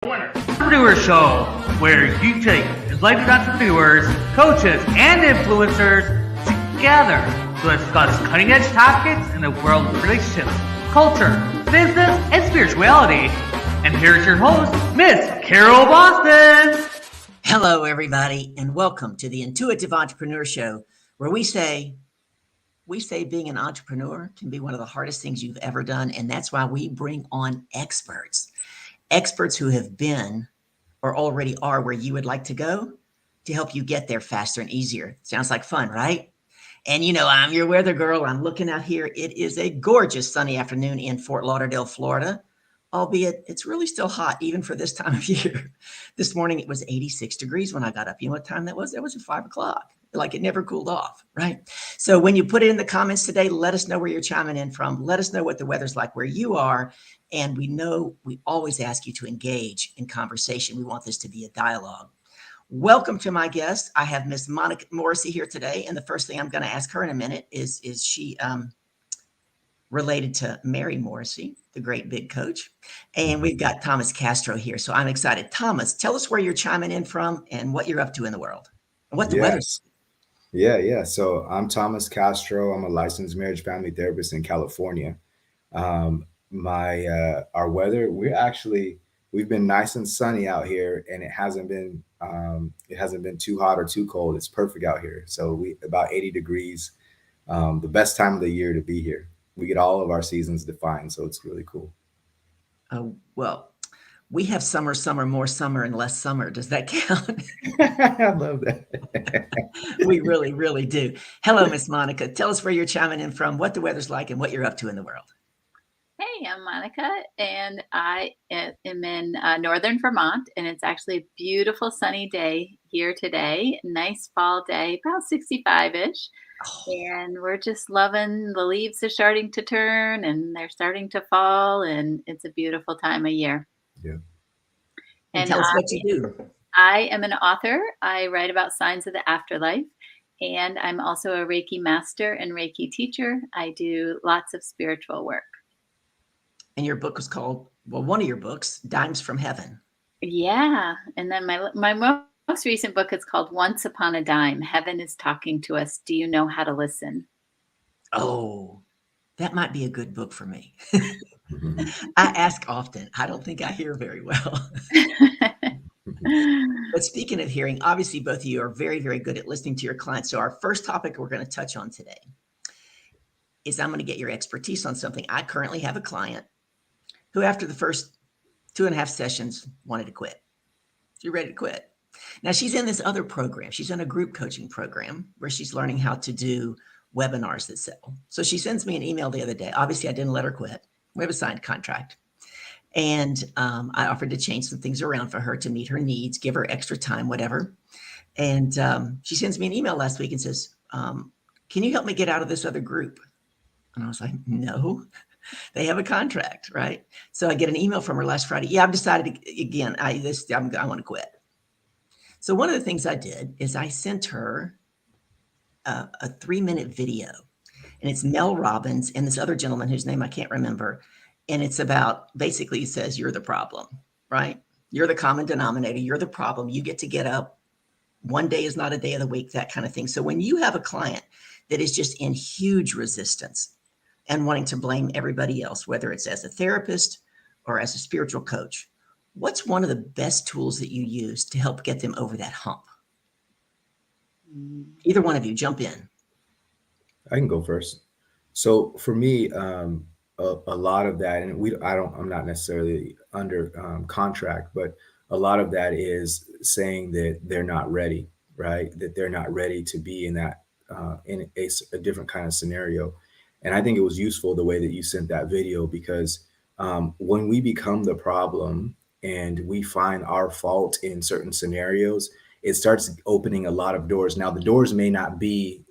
Entrepreneur Show, where you take enlightened entrepreneurs, coaches, and influencers together to discuss cutting-edge topics in the world of relationships, culture, business, and spirituality. And here's your host, Miss Carol Boston. Hello, everybody, and welcome to the Intuitive Entrepreneur Show, where we say being an entrepreneur can be one of the hardest things you've ever done, and that's why we bring on experts who have been or already are where you would like to go to help you get there faster and easier. Sounds like fun, right? And you know, I'm your weather girl. I'm looking out here. It is a gorgeous sunny afternoon in Fort Lauderdale, Florida, albeit it's really still hot even for this time of year. This morning it was 86 degrees when I got up. You know what time that was? That was at 5 o'clock. Like it never cooled off, right? So when you put it in the comments today, let us know where you're chiming in from. Let us know what the weather's like where you are. And we know we always ask you to engage in conversation. We want this to be a dialogue. Welcome to my guest. I have Miss Monica Morrissey here today. And the first thing I'm going to ask her in a minute is she related to Mary Morrissey, the great big coach? And we've got Thomas Castro here. So I'm excited. Thomas, tell us where you're chiming in from and what you're up to in the world and what the weather's. Yeah. So I'm Thomas Castro. I'm a licensed marriage family therapist in California. Our weather, we've been nice and sunny out here, and it hasn't been too hot or too cold. It's perfect out here. So we about 80 degrees, the best time of the year to be here. We get all of our seasons defined, so it's really cool. Well, we have summer, more summer, and less summer. Does that count? I love that. We really, really do. Hello, Miss Monica. Tell us where you're chiming in from, what the weather's like, and what you're up to in the world. Hey, I'm Monica, and I am in northern Vermont, and it's actually a beautiful sunny day here today. Nice fall day, about 65-ish. And we're just loving the leaves are starting to turn, and they're starting to fall, and it's a beautiful time of year. Yeah. And tell us what you do. I am an author. I write about signs of the afterlife, and I'm also a Reiki master and Reiki teacher. I do lots of spiritual work. And your book was called, well, one of your books, Dimes from Heaven. Yeah. And then my most recent book is called Once Upon a Dime. Heaven is Talking to Us. Do you know how to listen? Oh, that might be a good book for me. I ask often. I don't think I hear very well. But speaking of hearing, obviously both of you are very, very good at listening to your clients. So our first topic we're going to touch on today is I'm going to get your expertise on something. I currently have a client who after the first 2.5 sessions wanted to quit. She's ready to quit. Now she's in this other program. She's in a group coaching program where she's learning how to do webinars that sell. So she sends me an email the other day. Obviously I didn't let her quit. We have a signed contract. And I offered to change some things around for her to meet her needs, give her extra time, whatever. And she sends me an email last week and says, can you help me get out of this other group? And I was like, no, they have a contract, right? So I get an email from her last Friday. Yeah, I've decided again, I want to quit. So one of the things I did is I sent her a 3-minute video, and it's Mel Robbins and this other gentleman whose name I can't remember. And it's about, basically it says, you're the problem, right? You're the common denominator. You're the problem. You get to get up. One day is not a day of the week, that kind of thing. So when you have a client that is just in huge resistance and wanting to blame everybody else, whether it's as a therapist or as a spiritual coach, what's one of the best tools that you use to help get them over that hump? Either one of you, jump in. I can go first. So for me, a lot of that, and I'm not necessarily under contract, but a lot of that is saying that they're not ready, right? That they're not ready to be in that in a different kind of scenario. And I think it was useful the way that you sent that video, because when we become the problem and we find our fault in certain scenarios, it starts opening a lot of doors. Now, the doors may not be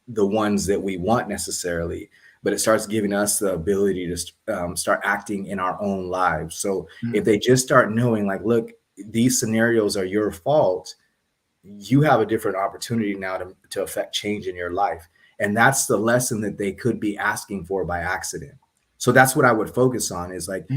the ones that we want necessarily, but it starts giving us the ability to start acting in our own lives. So if they just start knowing, like, look, these scenarios are your fault, you have a different opportunity now to affect change in your life. And that's the lesson that they could be asking for by accident. So that's what I would focus on, is like,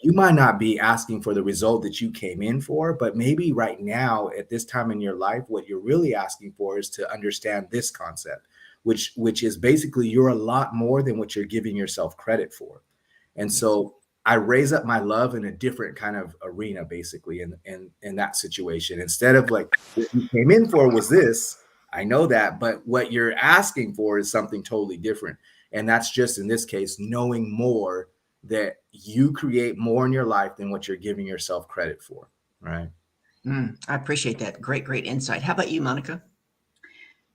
you might not be asking for the result that you came in for, but maybe right now at this time in your life, what you're really asking for is to understand this concept, which is basically you're a lot more than what you're giving yourself credit for. And so I raise up my love in a different kind of arena, basically, in that situation. Instead of like, what you came in for was this, I know that, but what you're asking for is something totally different. And that's just, in this case, knowing more, that you create more in your life than what you're giving yourself credit for, right? I appreciate that. Great, great insight. How about you, Monica?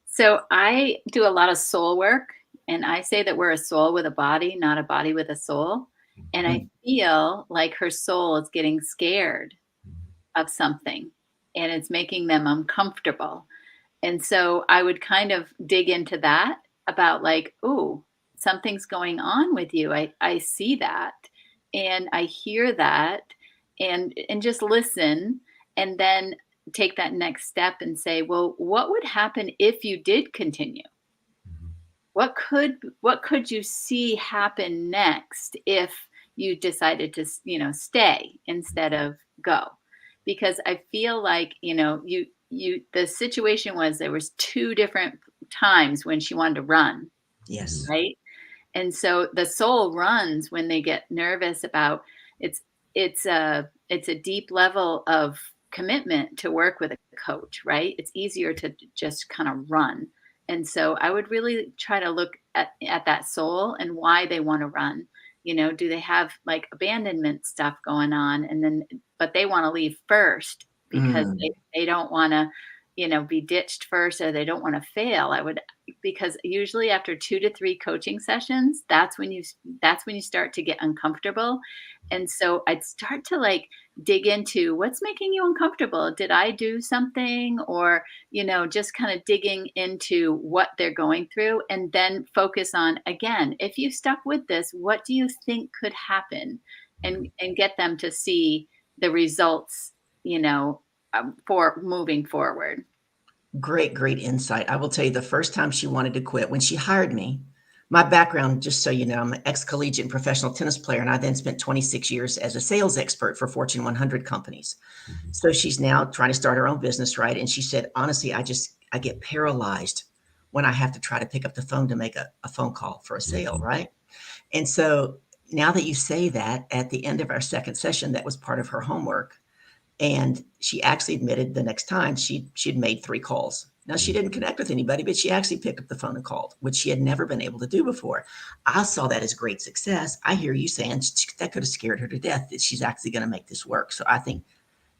So I do a lot of soul work, and I say that we're a soul with a body, not a body with a soul. And I feel like her soul is getting scared of something, and it's making them uncomfortable. And so I would kind of dig into that about like, oh, something's going on with you. I see that and I hear that, and just listen, and then take that next step and say, well, what would happen if you did continue? What could you see happen next if you decided to, stay instead of go? Because I feel like, the situation was there was two different times when she wanted to run, Yes. right? And so the soul runs when they get nervous about it's a deep level of commitment to work with a coach, right? It's easier to just kind of run. And so I would really try to look at that soul and why they want to run. Do they have like abandonment stuff going on, and then but they want to leave first because they don't want to, be ditched first, or they don't want to fail. Because usually after 2 to 3 coaching sessions, that's when you start to get uncomfortable. And so I'd start to like dig into what's making you uncomfortable. Did I do something? Or, just kind of digging into what they're going through, and then focus on, again, if you stuck with this, what do you think could happen? And get them to see the results, for moving forward. Great, great insight. I will tell you, the first time she wanted to quit, when she hired me, my background, just so you know, I'm an ex-collegiate and professional tennis player, and I then spent 26 years as a sales expert for Fortune 100 companies. So she's now trying to start her own business, right? And she said, honestly, I get paralyzed when I have to try to pick up the phone to make a phone call for a sale, right? And so now that you say that, at the end of our second session, that was part of her homework. And she actually admitted the next time she'd made 3 calls. Now, she didn't connect with anybody, but she actually picked up the phone and called, which she had never been able to do before. I saw that as great success. I hear you saying that could have scared her to death, that she's actually going to make this work. So I think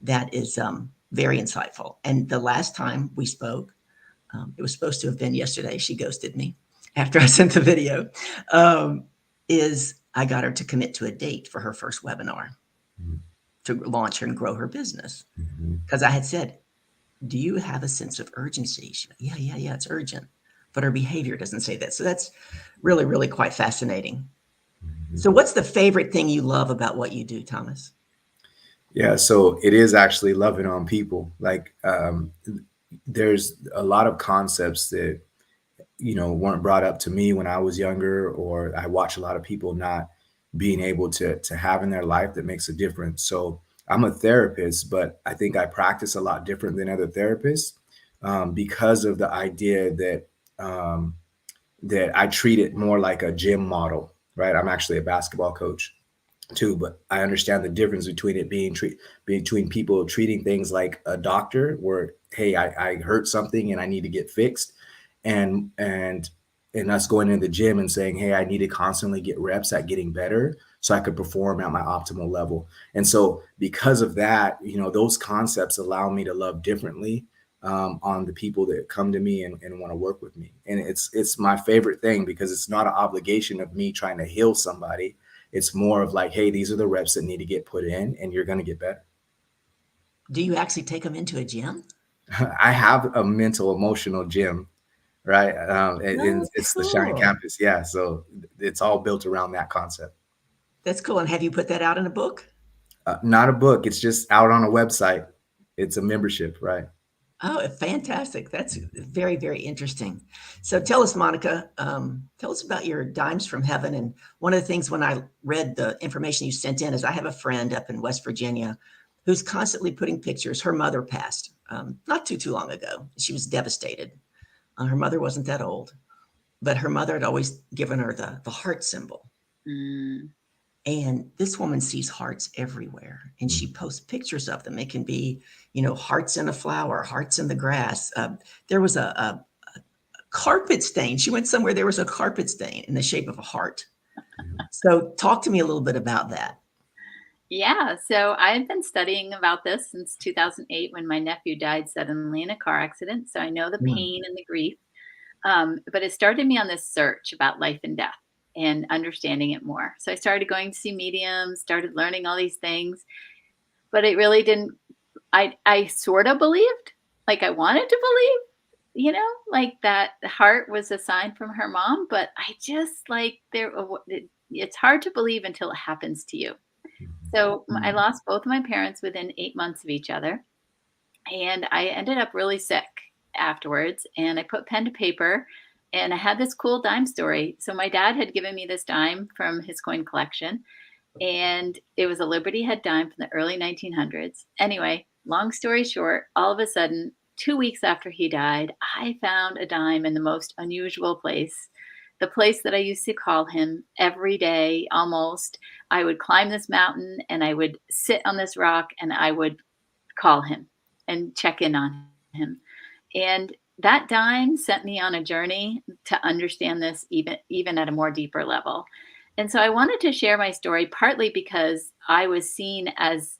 that is very insightful. And the last time we spoke, it was supposed to have been yesterday. She ghosted me after I sent the video. Is I got her to commit to a date for her first webinar to launch her and grow her business. Because I had said, do you have a sense of urgency? She went, yeah, it's urgent. But her behavior doesn't say that. So that's really, really quite fascinating. So what's the favorite thing you love about what you do, Thomas? Yeah, so it is actually loving on people. Like there's a lot of concepts that, weren't brought up to me when I was younger, or I watch a lot of people not being able to have in their life that makes a difference. So I'm a therapist, but I think I practice a lot different than other therapists because of the idea that that I treat it more like a gym model, right? I'm actually a basketball coach too, but I understand the difference between it being between people treating things like a doctor, where, hey, I hurt something and I need to get fixed, and us going into the gym and saying, hey, I need to constantly get reps at getting better so I could perform at my optimal level. And so because of that, those concepts allow me to love differently on the people that come to me and want to work with me. And it's my favorite thing, because it's not an obligation of me trying to heal somebody. It's more of like, hey, these are the reps that need to get put in and you're going to get better. Do you actually take them into a gym? I have a mental emotional gym, right? It's cool. The Shine Campus. Yeah. So it's all built around that concept. That's cool. And have you put that out in a book? Not a book. It's just out on a website. It's a membership, right? Oh, fantastic. That's very, very interesting. So tell us, Monica, tell us about your dimes from heaven. And one of the things when I read the information you sent in is I have a friend up in West Virginia who's constantly putting pictures. Her mother passed not too long ago. She was devastated. Her mother wasn't that old, but her mother had always given her the heart symbol. Mm. And this woman sees hearts everywhere, and she posts pictures of them. It can be, hearts in a flower, hearts in the grass. There was a carpet stain. She went somewhere, there was a carpet stain in the shape of a heart. So talk to me a little bit about that. Yeah, so I've been studying about this since 2008 when my nephew died suddenly in a car accident. So I know the Mm. pain and the grief. But it started me on this search about life and death and understanding it more. So I started going to see mediums, started learning all these things, but it really didn't. I sort of believed, like I wanted to believe, like that the heart was a sign from her mom, but I just like it's hard to believe until it happens to you. So I lost both of my parents within 8 months of each other. And I ended up really sick afterwards. And I put pen to paper and I had this cool dime story. So my dad had given me this dime from his coin collection. And it was a Liberty Head dime from the early 1900s. Anyway, long story short, all of a sudden, 2 weeks after he died, I found a dime in the most unusual place. The place that I used to call him every day almost. I would climb this mountain and I would sit on this rock and I would call him and check in on him. And that dime sent me on a journey to understand this even at a more deeper level. And so I wanted to share my story partly because I was seen as,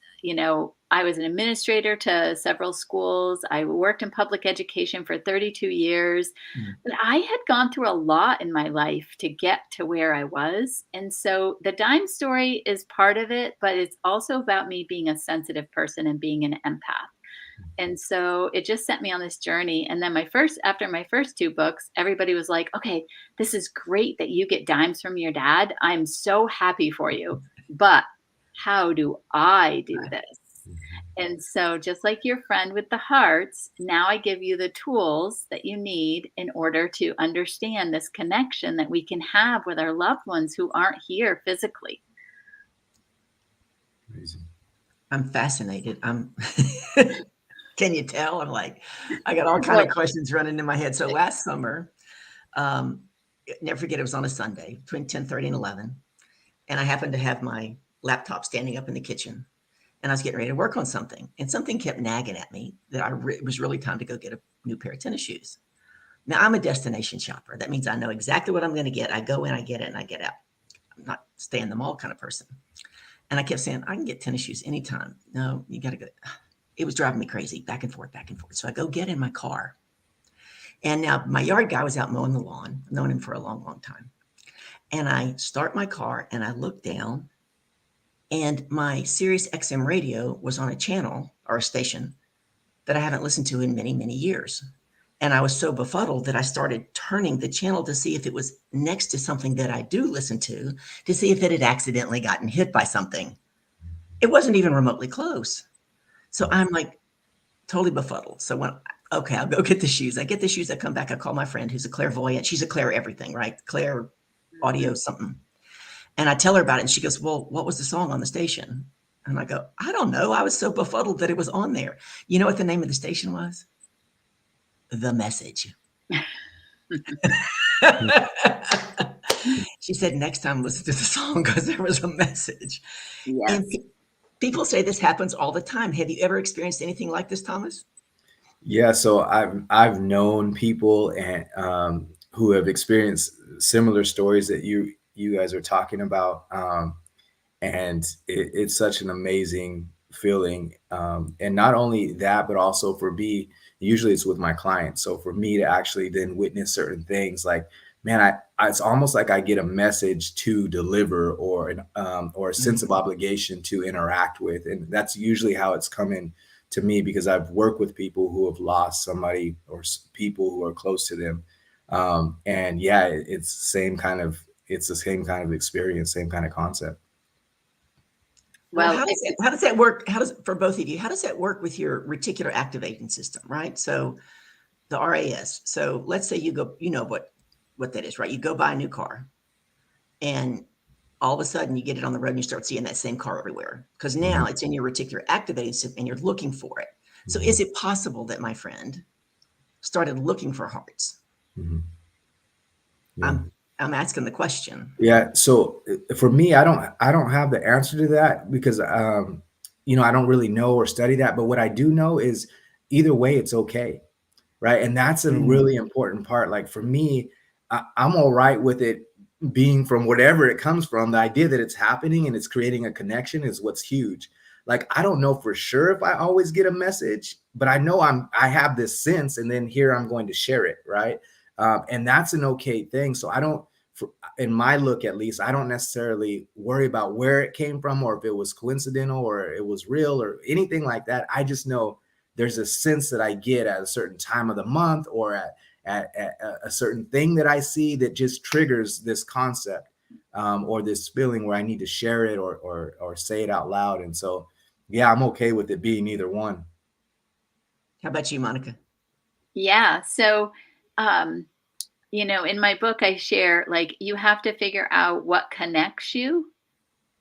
I was an administrator to several schools. I worked in public education for 32 years. Mm. But I had gone through a lot in my life to get to where I was. And so the dime story is part of it, but it's also about me being a sensitive person and being an empath. And so it just sent me on this journey. And then after my first two books, everybody was like, okay, this is great that you get dimes from your dad. I'm so happy for you. But how do I do this? And so, just like your friend with the hearts, now I give you the tools that you need in order to understand this connection that we can have with our loved ones who aren't here physically. Amazing. I'm fascinated. Can you tell? I got all kind of questions running in my head. So last summer, never forget, it was on a Sunday between 10:30 and 11. And I happened to have my laptop standing up in the kitchen and I was getting ready to work on something. And something kept nagging at me that it was really time to go get a new pair of tennis shoes. Now I'm a destination shopper. That means I know exactly what I'm going to get. I go in, I get it, and I get out. I'm not stay in the mall kind of person. And I kept saying, I can get tennis shoes anytime. No, you got to go. It was driving me crazy, back and forth, back and forth. So I go get in my car. And now my yard guy was out mowing the lawn. I've known him for a long, long time. And I start my car and I look down and my Sirius XM radio was on a channel or a station that I haven't listened to in many, many years. And I was so befuddled that I started turning the channel to see if it was next to something that I do listen to see if it had accidentally gotten hit by something. It wasn't even remotely close. So I'm like totally befuddled. So okay, I'll go get the shoes. I get the shoes. I come back. I call my friend who's a clairvoyant. She's a clair everything, right? Clair audio something. And I tell her about it. And she goes, well, what was the song on the station? And I go, I don't know. I was so befuddled that it was on there. You know what the name of the station was? The Message. She said, next time listen to the song because there was a message. Yes. And people say this happens all the time. Have you ever experienced anything like this, Thomas? Yeah, so I've known people and who have experienced similar stories that you guys are talking about, and it's such an amazing feeling. And not only that, but also for me, usually it's with my clients. So for me to actually then witness certain things, like, man, it's almost like I get a message to deliver or a sense of obligation to interact with, and that's usually how it's coming to me because I've worked with people who have lost somebody or people who are close to them. And yeah, it's the same kind of experience, same kind of concept. Well, Well, how does that work? For both of you, how does that work with your reticular activating system, right? So the RAS. So let's say you go, you know what that is, right? You go buy a new car and all of a sudden you get it on the road and you start seeing that same car everywhere because now it's in your reticular activating system and you're looking for it. So is it possible that my friend started looking for hearts? Mhm. Yeah. I'm asking the question. Yeah. So for me, I don't have the answer to that because you know, I don't really know or study that. But what I do know is either way, it's okay. Right. And that's a really important part. Like for me, I'm all right with it being from whatever it comes from. The idea that it's happening and it's creating a connection is what's huge. Like I don't know for sure if I always get a message, but I know I have this sense, and then here I'm going to share it, right? And that's an okay thing. So I don't, in my look at least, I don't necessarily worry about where it came from or if it was coincidental or it was real or anything like that. I just know there's a sense that I get at a certain time of the month or at a certain thing that I see that just triggers this concept or this feeling where I need to share it or say it out loud. And so, yeah, I'm okay with it being either one. How about you, Monica? yeah. So, you know, in my book, I share like you have to figure out what connects you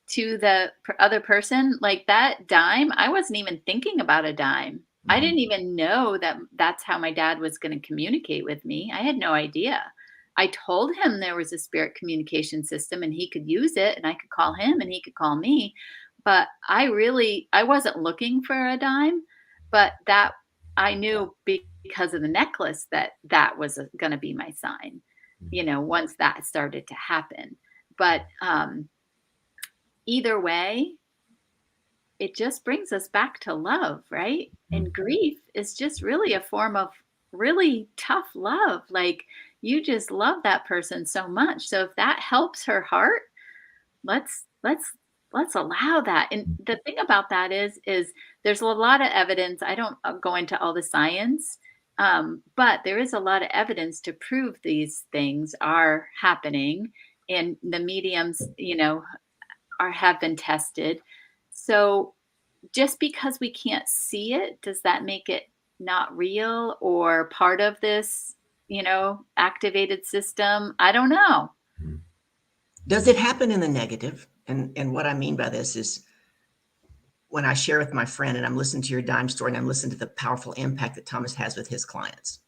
to the other person. Like that dime, I wasn't even thinking about a dime. I didn't even know that that's how my dad was going to communicate with me. I had no idea. I told him there was a spirit communication system and he could use it and I could call him and he could call me. But I wasn't looking for a dime, but that I knew because of the necklace that that was going to be my sign, you know, once that started to happen. But either way, it just brings us back to love, right? And grief is just really a form of really tough love. Like you just love that person so much. So if that helps her heart, let's allow that. And the thing about that is there's a lot of evidence. I don't go into all the science, but there is a lot of evidence to prove these things are happening, and the mediums, you know, have been tested. So just because we can't see it, does that make it not real or part of this, you know, activated system? I don't know. Does it happen in the negative? And what I mean by this is when I share with my friend and I'm listening to your dime story and I'm listening to the powerful impact that Thomas has with his clients.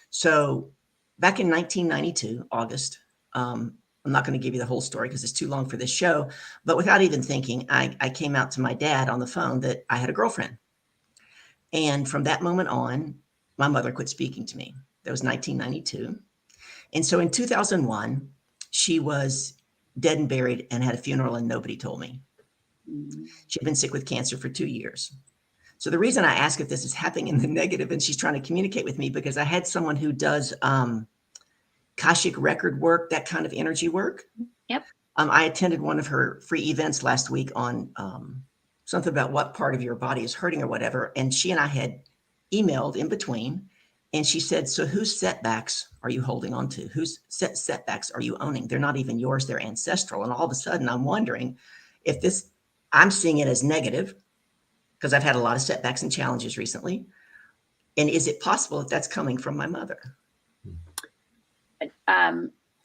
So back in 1992, August, I'm not going to give you the whole story because it's too long for this show, but without even thinking, I came out to my dad on the phone that I had a girlfriend. And from that moment on, my mother quit speaking to me. That was 1992. And so in 2001, she was dead and buried and had a funeral and nobody told me. She'd been sick with cancer for 2 years. So the reason I ask if this is happening in the negative and she's trying to communicate with me, because I had someone who does Akashic record work, that kind of energy work. Yep. I attended one of her free events last week on something about what part of your body is hurting or whatever. And she and I had emailed in between. And she said, so whose setbacks are you holding on to? Whose setbacks are you owning? They're not even yours, they're ancestral. And all of a sudden I'm wondering if this, I'm seeing it as negative because I've had a lot of setbacks and challenges recently. And is it possible that that's coming from my mother?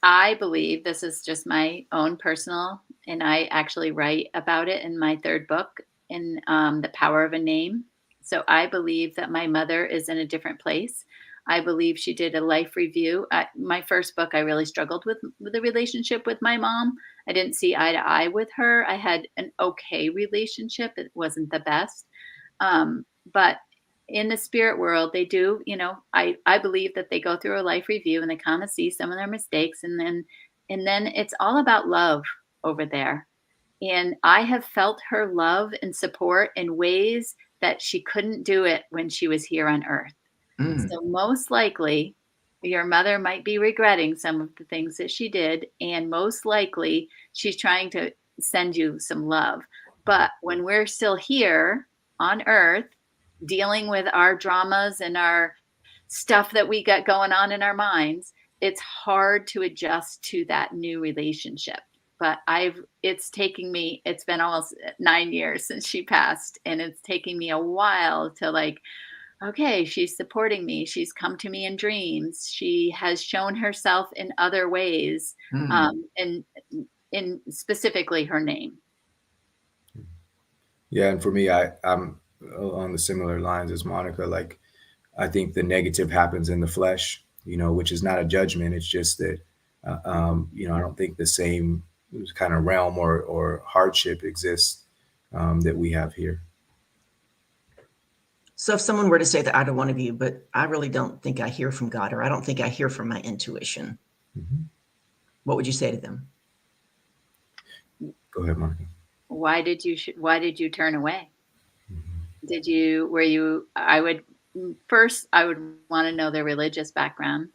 I believe this is just my own personal, and I actually write about it in my third book in The Power of a Name. So I believe that my mother is in a different place. I believe she did a life review. My first book, I really struggled with the relationship with my mom. I didn't see eye to eye with her. I had an okay relationship. It wasn't the best. But in the spirit world, they do, you know, I believe that they go through a life review and they kind of see some of their mistakes. And then it's all about love over there. And I have felt her love and support in ways that she couldn't do it when she was here on earth. So most likely your mother might be regretting some of the things that she did. And most likely she's trying to send you some love. But when we're still here on earth, dealing with our dramas and our stuff that we got going on in our minds, it's hard to adjust to that new relationship. but it's been almost 9 years since she passed, and it's taking me a while to like, okay, she's supporting me. She's come to me in dreams. She has shown herself in other ways, and in specifically her name. Yeah, and for me, I'm on the similar lines as Monica. Like, I think the negative happens in the flesh, which is not a judgment. It's just that, I don't think the same kind of realm or hardship exists that we have here. So if someone were to say that I don't want to be, but I really don't think I hear from God, or I don't think I hear from my intuition, what would you say to them? Go ahead, Monica. Why did you turn away? I would want to know their religious background,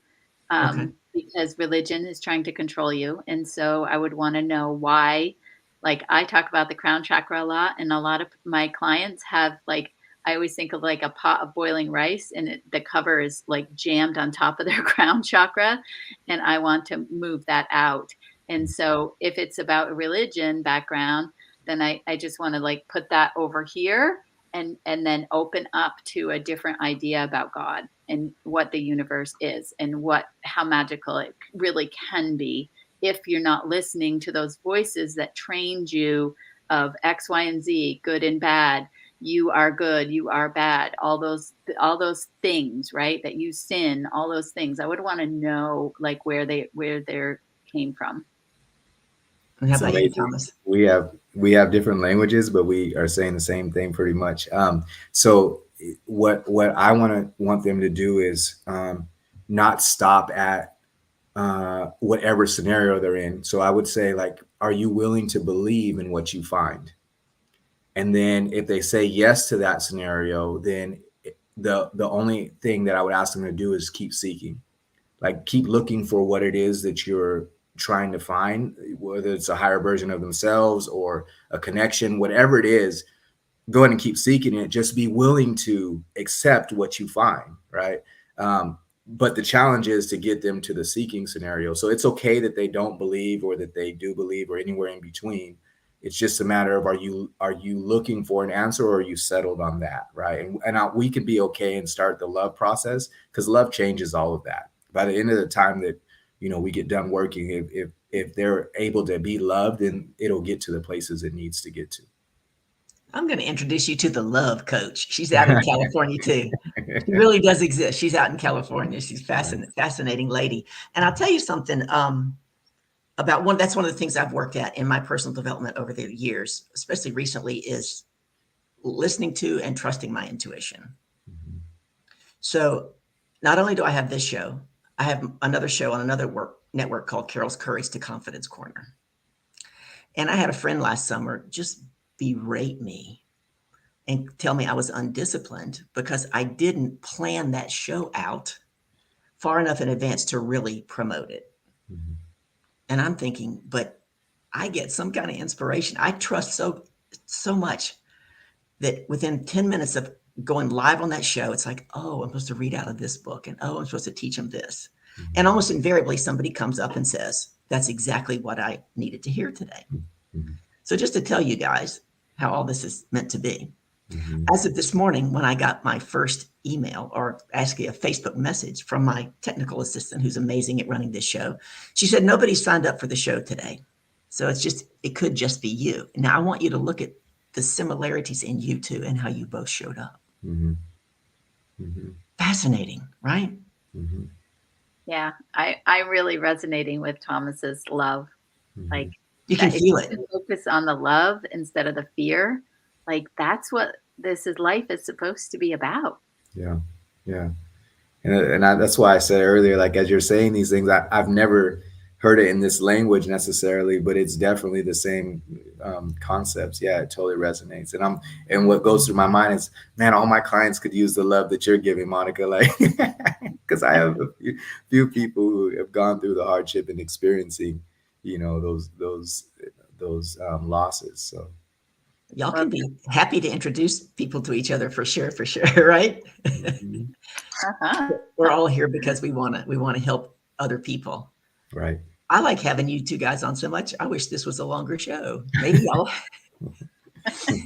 because religion is trying to control you. And so I would want to know why. Like, I talk about the crown chakra a lot, and a lot of my clients have, like, I always think of like a pot of boiling rice, and the cover is like jammed on top of their crown chakra, and I want to move that out. And so if it's about a religion background, then I just want to like put that over here, and then open up to a different idea about God and what the universe is, and how magical it really can be if you're not listening to those voices that trained you of X, Y, and Z, good and bad. You are good, you are bad, all those things, right? That you sin, all those things. I would want to know like where they came from. And how about you, Thomas? We have different languages, but we are saying the same thing pretty much. So what I want them to do is not stop at whatever scenario they're in. So I would say, like, are you willing to believe in what you find? And then if they say yes to that scenario, then the only thing that I would ask them to do is keep seeking, like keep looking for what it is that you're trying to find, whether it's a higher version of themselves or a connection, whatever it is, go ahead and keep seeking it. Just be willing to accept what you find, right? But the challenge is to get them to the seeking scenario. So it's okay that they don't believe or that they do believe or anywhere in between. It's just a matter of, are you looking for an answer, or are you settled on that, right? And we can be okay and start the love process, because love changes all of that. By the end of the time that we get done working, if they're able to be loved, then it'll get to the places it needs to get to. I'm going to introduce you to the love coach. She's out in California too. She really does exist. She's out in California. She's fascinating lady. And I'll tell you something about that's one of the things I've worked at in my personal development over the years, especially recently, is listening to and trusting my intuition. So not only do I have this show, I have another show on another network called Carol's Courage to Confidence Corner. And I had a friend last summer just berate me and tell me I was undisciplined because I didn't plan that show out far enough in advance to really promote it. And I'm thinking, but I get some kind of inspiration. I trust so much that within 10 minutes of going live on that show, it's like, oh, I'm supposed to read out of this book, and oh, I'm supposed to teach them this. And almost invariably, somebody comes up and says, that's exactly what I needed to hear today. So just to tell you guys how all this is meant to be, as of this morning, when I got my first email, or actually a Facebook message from my technical assistant, who's amazing at running this show, she said, nobody signed up for the show today. So it could just be you. Now I want you to look at the similarities in you two and how you both showed up. Fascinating, right? Yeah, I'm really resonating with Thomas's love. Like, you can feel it. Focus on the love instead of the fear. Like, that's what life is supposed to be about. Yeah. And that's why I said earlier, like, as you're saying these things, I've never heard it in this language necessarily, but it's definitely the same concepts. Yeah, it totally resonates. And what goes through my mind is, man, all my clients could use the love that you're giving, Monica, like, because I have a few people who have gone through the hardship and experiencing, those losses. So y'all can be happy to introduce people to each other for sure, right? We're all here because we want to help other people. Right. I like having you two guys on so much. I wish this was a longer show. Maybe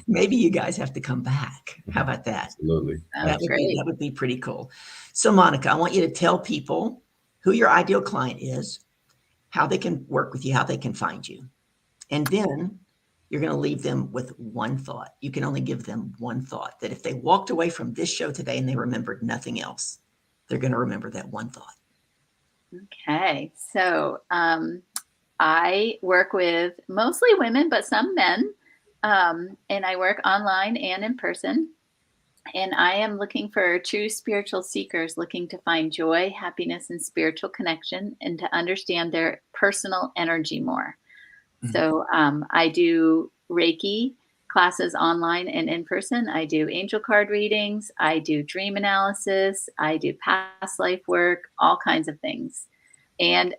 maybe you guys have to come back. How about that? Absolutely. That's great. That would be pretty cool. So Monica, I want you to tell people who your ideal client is, how they can work with you, how they can find you. And then you're going to leave them with one thought. You can only give them one thought, that if they walked away from this show today and they remembered nothing else, they're going to remember that one thought. Okay. So I work with mostly women, but some men. And I work online and in person. And I am looking for true spiritual seekers looking to find joy, happiness, and spiritual connection, and to understand their personal energy more. Mm-hmm. So I do Reiki classes online and in person. I do angel card readings. I do dream analysis. I do past life work, all kinds of things. And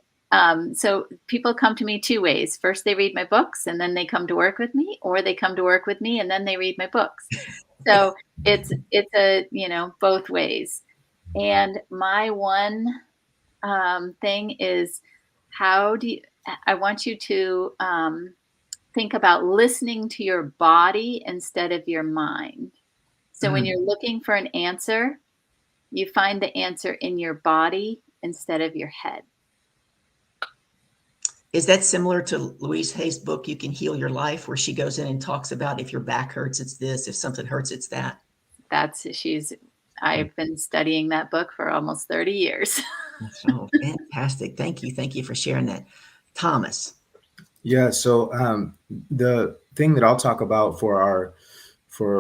so people come to me two ways. First, they read my books and then they come to work with me, or they come to work with me and then they read my books. So it's a, both ways. And my one thing is, I want you to think about listening to your body instead of your mind. So when you're looking for an answer, you find the answer in your body instead of your head. Is that similar to Louise Hay's book, You Can Heal Your Life, where she goes in and talks about if your back hurts, it's this, if something hurts, it's that? I've been studying that book for almost 30 years. Oh, fantastic. Thank you. Thank you for sharing that. Thomas. Yeah. So the thing that I'll talk about for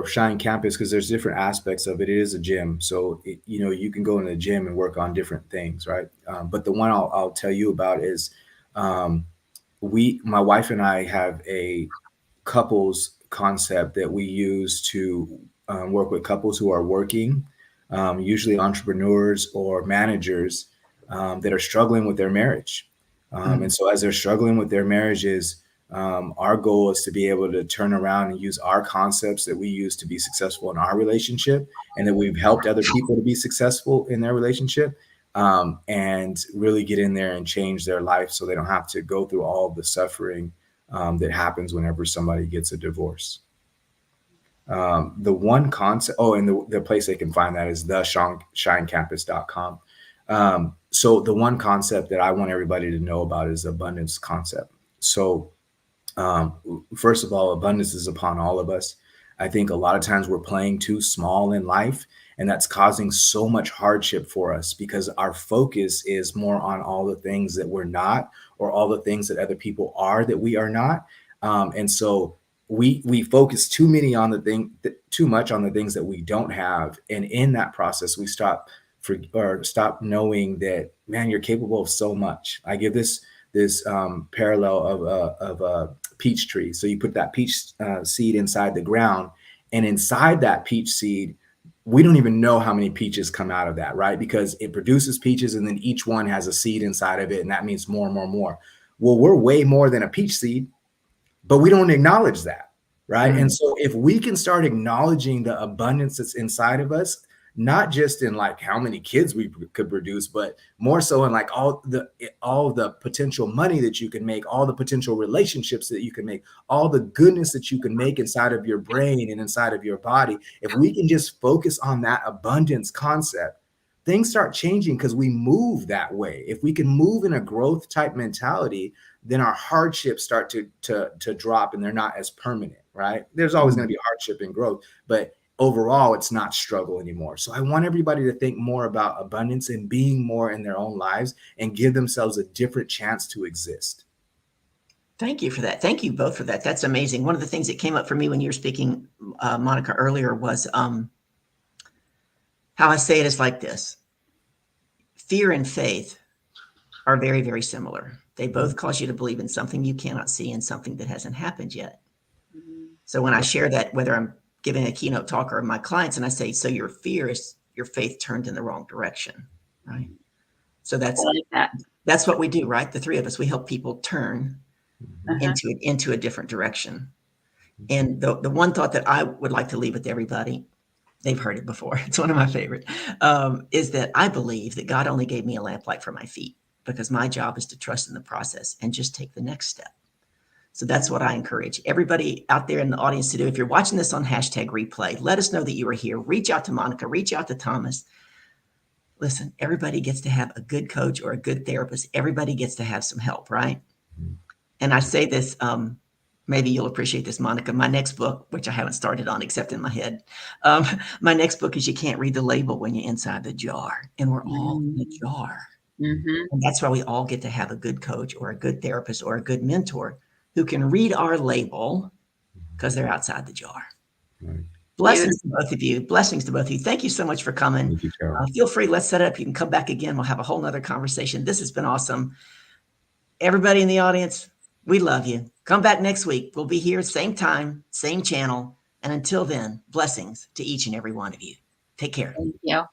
Shine Campus, because there's different aspects of it. It is a gym. So, you can go in the gym and work on different things, right? But the one I'll tell you about is my wife and I have a couples concept that we use to work with couples who are working, usually entrepreneurs or managers that are struggling with their marriage. And so as they're struggling with their marriages, our goal is to be able to turn around and use our concepts that we use to be successful in our relationship, and that we've helped other people to be successful in their relationship, and really get in there and change their life so they don't have to go through all of the suffering that happens whenever somebody gets a divorce. The one concept, and the place they can find that is theshinecampus.com. So the one concept that I want everybody to know about is abundance concept. So first of all, abundance is upon all of us. I think a lot of times we're playing too small in life, and that's causing so much hardship for us because our focus is more on all the things that we're not, or all the things that other people are that we are not. And so we focus too much on the things that we don't have. And in that process, we stop knowing that, man, you're capable of so much. I give this parallel of a peach tree. So you put that peach seed inside the ground, and inside that peach seed, we don't even know how many peaches come out of that, right? Because it produces peaches, and then each one has a seed inside of it, and that means more and more and more. Well, we're way more than a peach seed, but we don't acknowledge that, right? And so if we can start acknowledging the abundance that's inside of us, not just in like how many kids we could produce, but more so in like all the potential money that you can make, all the potential relationships that you can make, all the goodness that you can make inside of your brain and inside of your body. If we can just focus on that abundance concept, things start changing because we move that way. If we can move in a growth type mentality, then our hardships start to drop, and they're not as permanent, right? There's always going to be hardship and growth, but overall, it's not struggle anymore. So I want everybody to think more about abundance and being more in their own lives, and give themselves a different chance to exist. Thank you for that. Thank you both for that. That's amazing. One of the things that came up for me when you were speaking, Monica, earlier was how I say it is like this. Fear and faith are very, very similar. They both cause you to believe in something you cannot see and something that hasn't happened yet. So when I share that, whether I'm giving a keynote talk or my clients, and I say, so your fear is your faith turned in the wrong direction, right? So that's what we do, right? The three of us, we help people turn into a different direction. And the one thought that I would like to leave with everybody, they've heard it before, it's one of my favorite, is that I believe that God only gave me a lamplight for my feet, because my job is to trust in the process and just take the next step. So that's what I encourage everybody out there in the audience to do. If you're watching this on #replay, let us know that you are here. Reach out to Monica, reach out to Thomas. Listen, everybody gets to have a good coach or a good therapist. Everybody gets to have some help, right? And I say this, maybe you'll appreciate this, Monica. My next book, which I haven't started on except in my head, my next book is You Can't Read the Label When You're Inside the Jar. And we're all in the jar. And that's why we all get to have a good coach or a good therapist or a good mentor who can read our label because they're outside the jar. Right. Blessings to both of you. Blessings to both of you. Thank you so much for coming. Thank you, Carol. Feel free. Let's set it up. You can come back again. We'll have a whole nother conversation. This has been awesome. Everybody in the audience, we love you. Come back next week. We'll be here, same time, same channel. And until then, blessings to each and every one of you. Take care. Thank you.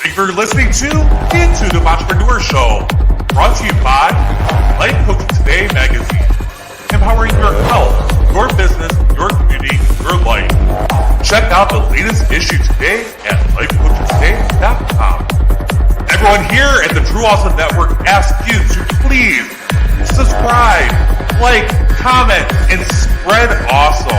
Thank you for listening to Intuitive Entrepreneur Show, brought to you by Life Coaching Today magazine, empowering your health, your business, your community, your life. Check out the latest issue today at lifecoachingtoday.com. Everyone here at the True Awesome Network asks you to please subscribe, like, comment, and spread awesome.